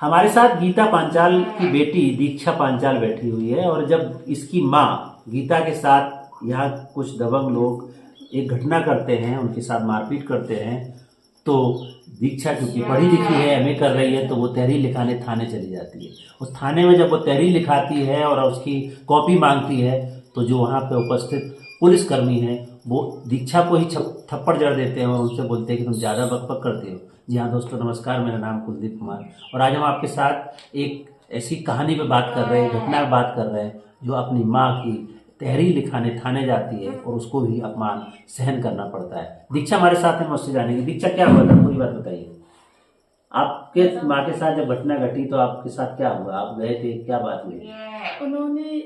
हमारे साथ गीता पांचाल की बेटी दीक्षा पांचाल बैठी हुई है और जब इसकी माँ गीता के साथ यहाँ कुछ दबंग लोग एक घटना करते हैं, उनके साथ मारपीट करते हैं, तो दीक्षा क्योंकि पढ़ी लिखी है, एमए कर रही है, तो वो तहरीर लिखाने थाने चली जाती है। उस थाने में जब वो तहरीर लिखाती है और उसकी कॉपी मांगती है, तो जो वहाँ पे उपस्थित पुलिसकर्मी हैं वो दीक्षा को ही थप्पड़ जड़ देते हैं और उनसे बोलते हैं कि तुम ज़्यादा बकबक करते हो। जी हाँ दोस्तों, नमस्कार, मेरा नाम कुलदीप कुमार और आज हम आपके साथ एक ऐसी कहानी पे बात कर रहे हैं, घटना पे बात कर रहे हैं जो अपनी माँ की तहरीर लिखाने थाने जाती है और उसको भी अपमान सहन करना पड़ता है। दीक्षा हमारे साथ है, मुझसे जानेंगे। दीक्षा, क्या हुआ था, पूरी बात बताइए। आपके माँ के साथ जब घटना घटी तो आपके साथ क्या हुआ, आप गए थे, क्या बात हुई? उन्होंने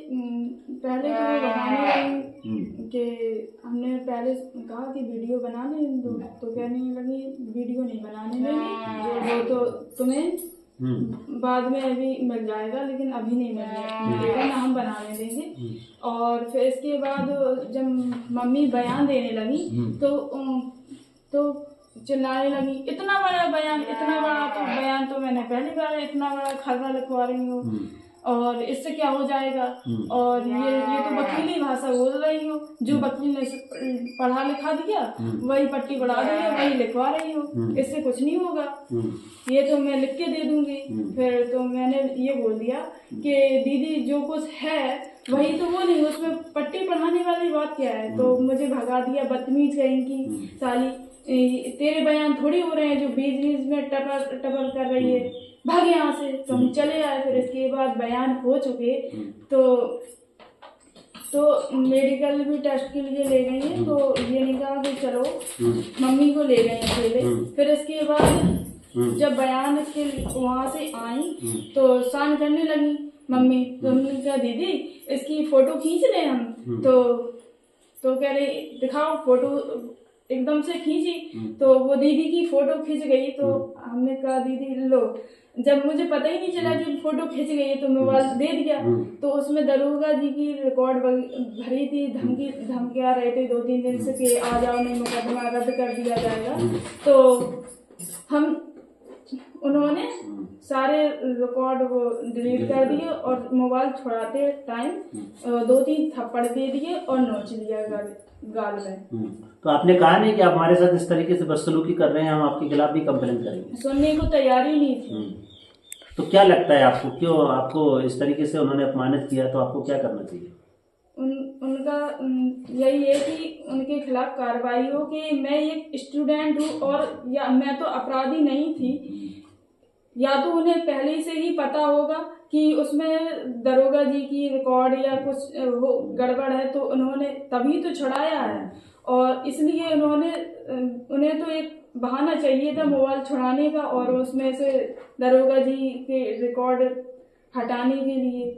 पहले तो वो बनाने लगी कि हमने पहले कहा कि वीडियो बना लें तो कहने लगी वीडियो नहीं बनाने देंगे, वो तो तुम्हें बाद में अभी मिल जाएगा लेकिन अभी नहीं मिलेगा ना, हम बनाने देंगे। और फिर इसके बाद जब मम्मी बयान देने लगी तो चिल्लाने लगी, इतना बड़ा बयान, इतना बड़ा तो बयान तो मैंने पहली बार इतना बड़ा खर्रा लिखवा रही हूँ और इससे क्या हो जाएगा, और ये तो वकीली भाषा बोल रही हो, जो वकील ने पढ़ा लिखा दिया वही पट्टी बढ़ा दी है, वही लिखवा रही हो, इससे कुछ नहीं होगा, ये तो मैं लिख के दे दूंगी। फिर तो मैंने ये बोल दिया कि दीदी जो कुछ है वही तो वो नहीं, उसमें पट्टी पढ़ाने वाली बात क्या है। तो मुझे भगा दिया, बदतमीज कहीं की साली, तेरे बयान थोड़ी हो रहे हैं जो बीच बीच में टपर कर रही है, भाग यहाँ से। तो हम चले आए। फिर इसके बाद बयान हो चुके तो मेडिकल भी टेस्ट के लिए ले गई है, तो ये नहीं कहा कि चलो, मम्मी को ले गए अकेले। फिर इसके बाद जब बयान के वहाँ से आई तो शान करने लगी मम्मी, तो हमने कहा दीदी इसकी फोटो खींच लें हम, तो कह रही दिखाओ फोटो, एकदम से खींची तो वो दीदी की फोटो खींच गई। तो हमने कहा दीदी लो, जब मुझे पता ही नहीं चला कि फोटो खींच गई तो मोबाइल दे दिया। तो उसमें दरोगा जी की रिकॉर्ड भरी थी, धमकी आ रहे थे 2-3 दिन से कि आ जाओ नहीं मुकदमा रद्द कर दिया जाएगा। तो उन्होंने सारे रिकॉर्ड वो डिलीट कर दिए और मोबाइल छुड़ाते टाइम 2-3 थप्पड़ दे दिए और नोच लिया गाल में। तो आपने कहा नहीं कि आप हमारे साथ इस तरीके से बदसलूकी कर रहे हैं, हम आपके खिलाफ भी कंप्लेन करेंगे? सुनने को तैयार ही नहीं थी। तो क्या लगता है आपको, क्यों आपको इस तरीके से उन्होंने अपमानित किया, तो आपको क्या करना चाहिए? उनका यही है कि उनके खिलाफ कार्रवाई हो कि मैं एक स्टूडेंट हूँ और या मैं तो अपराधी नहीं थी, या तो उन्हें पहले से ही पता होगा कि उसमें दरोगा जी की रिकॉर्ड या कुछ वो गड़बड़ है, तो उन्होंने तभी तो छुड़ाया है। और इसलिए उन्हें तो एक बहाना चाहिए था मोबाइल छुड़ाने का और उसमें से दरोगा जी के रिकॉर्ड हटाने के लिए।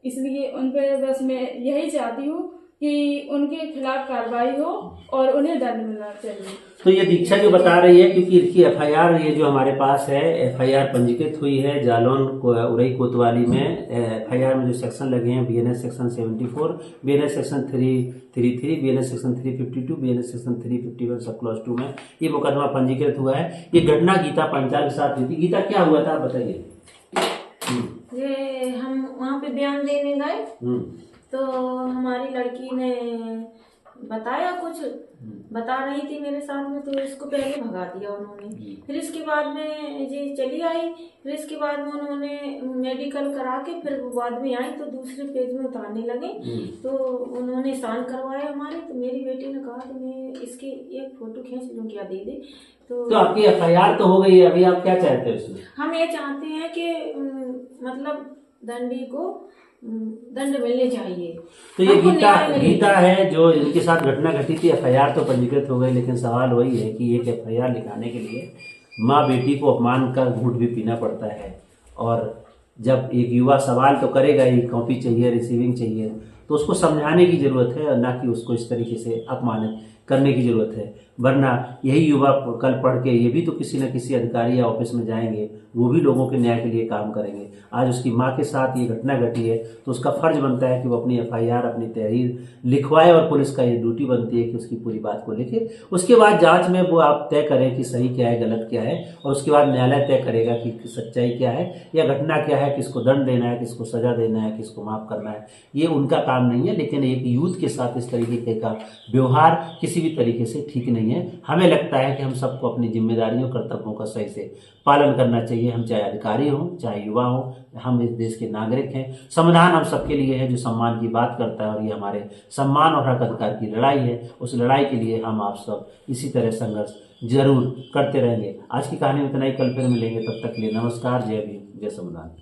इसलिए उन पर बस मैं यही चाहती हूँ कि उनके खिलाफ कार्रवाई हो और उन्हें दंड मिलना चाहिए। तो ये दीक्षा जो बता रही है, क्योंकि इसकी एफआईआर ये जो हमारे पास है, एफआईआर पंजीकृत हुई है जालौन उरई कोतवाली में। एफआईआर में जो सेक्शन लगे हैं, BNS section 74, BNS section 333, BNS section 352, BNS section 351 sub clause 2 में ये मुकदमा पंजीकृत हुआ है। ये घटना गीता पांचाल के साथ हुई थी। गीता, क्या हुआ था, आप बताइए। ये हम वहाँ पे बयान देने गए तो हमारी लड़की ने बताया, कुछ बता रही थी मेरे साथ में, तो इसको पहले भगा दिया उन्होंने। फिर इसके बाद में जी चली आई, फिर इसके बाद में उन्होंने मेडिकल करा के फिर वो बाद में आई तो दूसरे पेज में उतारने लगे। तो उन्होंने साइन करवाया हमारे। तो मेरी बेटी ने कहा कि मैं इसकी एक फोटो खींच लूँ क्या दीदी। तो आपकी एफआईआर तो हो गई है, अभी आप क्या चाहते हैं उसमें? हम ये चाहते हैं कि मतलब दंडी को दंड मिलने चाहिए। तो ये गीता है जो इनके साथ घटना घटी थी, एफआईआर तो पंजीकृत हो गई, लेकिन सवाल वही है कि एक एफआईआर लिखाने के लिए माँ बेटी को अपमान का घूंट भी पीना पड़ता है। और जब एक युवा सवाल तो करेगा ही, कॉपी चाहिए, रिसीविंग चाहिए, तो उसको समझाने की जरूरत है, ना कि उसको इस तरीके से अपमानित करने की जरूरत है। वरना यही युवा कल पढ़ के ये भी तो किसी न किसी अधिकारी या ऑफिस में जाएंगे, वो भी लोगों के न्याय के लिए काम करेंगे। आज उसकी माँ के साथ ये घटना घटी है तो उसका फर्ज बनता है कि वो अपनी FIR, अपनी तहरीर लिखवाए और पुलिस का ये ड्यूटी बनती है कि उसकी पूरी बात को लिखे। उसके बाद जांच में वो आप तय करें कि सही क्या है, गलत क्या है, और उसके बाद न्यायालय तय करेगा कि सच्चाई क्या है या घटना क्या है, किसको दंड देना है, किसको सजा देना है, किसको माफ करना है। ये उनका काम नहीं है। लेकिन एक यूथ के साथ इस तरीके का व्यवहार किसी भी तरीके से ठीक नहीं है। हमें लगता है कि हम सबको अपनी जिम्मेदारियों, कर्तव्यों का सही से पालन करना चाहिए। हम चाहे अधिकारी हों, चाहे युवा हों, हम इस देश के नागरिक हैं। संविधान हम सबके लिए है जो सम्मान की बात करता है, और ये हमारे सम्मान और हक अधिकार की लड़ाई है। उस लड़ाई के लिए हम आप सब इसी तरह संघर्ष जरूर करते रहेंगे। आज की कहानी में इतना ही, कल फिर मिलेंगे। तब तक के लिए नमस्कार, जय भीम, जय संविधान।